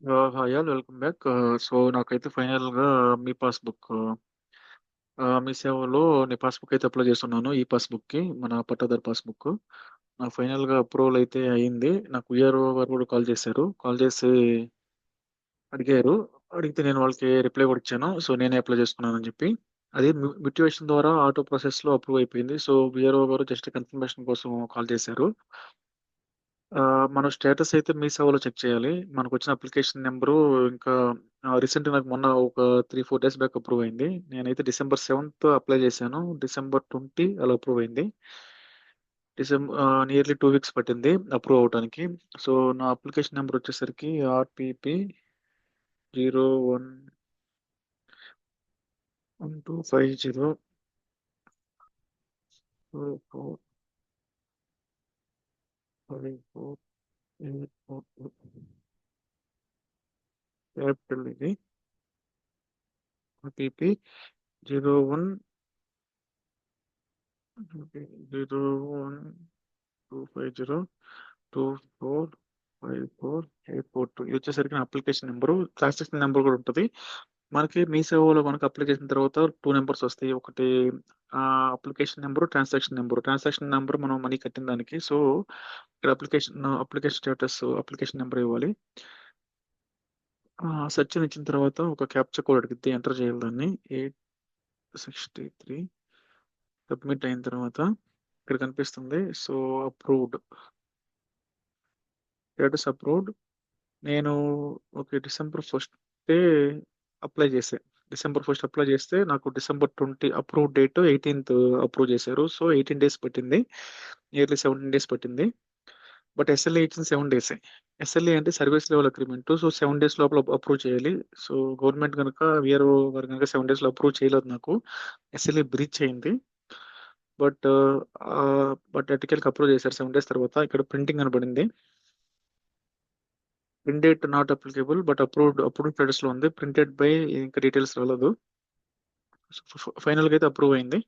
Hi all welcome back. So, నాకైతే ఫైనల్‌గా మీ passbook మీ సేవలో నీ పాస్‌బుక్ అయితే అప్లై చేసున్నాను. ఈ పాస్‌బుక్‌కి మన పట్టాదారు పాస్‌బుక్. నాకు ఫైనల్‌గా అప్రూవల్ అయితే అయింది. నాకు వీఆర్ఓ గారు కూడా కాల్ చేశారు. కాల్ చేసి అడిగారు. అడిగితే నేను వాళ్ళకి రిప్లై కూడా ఇచ్చాను. సో, నేనే అప్లై చేసుకున్నానని చెప్పి. అది మ్యూట్యుయేషన్ ద్వారా ఆటో ప్రాసెస్‌లో అప్రూవ్ అయిపోయింది. సో, వీఆర్ఓ గారు జస్ట్ కన్ఫర్మేషన్ కోసం కాల్ చేశారు. మన స్టేటస్ అయితే మీ సేవలో చెక్ చేయాలి. మనకొచ్చిన అప్లికేషన్ నంబరు ఇంకా రీసెంట్‌గా నాకు మొన్న ఒక 3, 4 డేస్ బ్యాక్ అప్రూవ్ అయింది. నేనైతే డిసెంబర్ 7థ్ అప్లై చేశాను. డిసెంబర్ 20 అలా అప్రూవ్ అయింది. నియర్లీ 2 వీక్స్ పట్టింది అప్రూవ్ అవ్వటానికి. సో, నా అప్లికేషన్ నంబర్ వచ్చేసరికి ఆర్‌పిపి 011250 4454 క్యాపిటల్ ఇది. ఆర్‌పిపి 01 250245484 ఇది వచ్చేసరికి నా అప్లికేషన్ నెంబరు. ట్రాన్సాక్షన్ నెంబర్ కూడా ఉంటది. మనకి మీ సేవలో మనకు అప్లై చేసిన తర్వాత 2 నంబర్స్ వస్తాయి. ఒకటి application number, transaction number. Transaction number మనం మనీ కట్టిన దానికి. సో, ఇక్కడ అప్లికేషన్ స్టేటస్ అప్లికేషన్ నెంబర్ ఇవ్వాలి. సెర్చ్ అని ఇచ్చిన తర్వాత ఒక క్యాప్చా కోడ్ అడిగిద్ది. ఎంటర్ చేయాలి దాన్ని. 863 సబ్మిట్ అయిన తర్వాత ఇక్కడ కనిపిస్తుంది. So, approved. Status approved. నేను ఓకే. డిసెంబర్ ఫస్టే అప్లై చేశా. డిసెంబర్ ఫస్ట్ అప్లై చేస్తే నాకు డిసెంబర్ 20 అప్రూవ్ డేట్ 18థ్ అప్రూవ్ చేశారు. సో, 18 డేస్ పట్టింది. నియర్లీ 17 డేస్ పట్టింది. బట్ ఎస్ఎల్ఏ ఇచ్చింది 7 డేసే. ఎస్ఎల్ఏ అంటే service level agreement. So, 7 days లోపల అప్రూవ్ చేయాలి. సో, గవర్నమెంట్ గనుక వీఆర్ఓ గారు గనుక 7 డేస్‌లో అప్రూవ్ చేయలేదు నాకు. ఎస్ఎల్ఏ బ్రీచ్ అయింది. బట్ ఎట్టకేలకు అప్రూవ్ చేశారు 7 డేస్ తర్వాత. ఇక్కడ ప్రింటింగ్ అని పడింది. Print date not applicable but approved స్టేటస్‌లో ఉంది. ప్రింటెడ్ బై ఇంకా డీటెయిల్స్ రాలేదు. ఫైనల్‌గా అయితే అప్రూవ్ అయింది.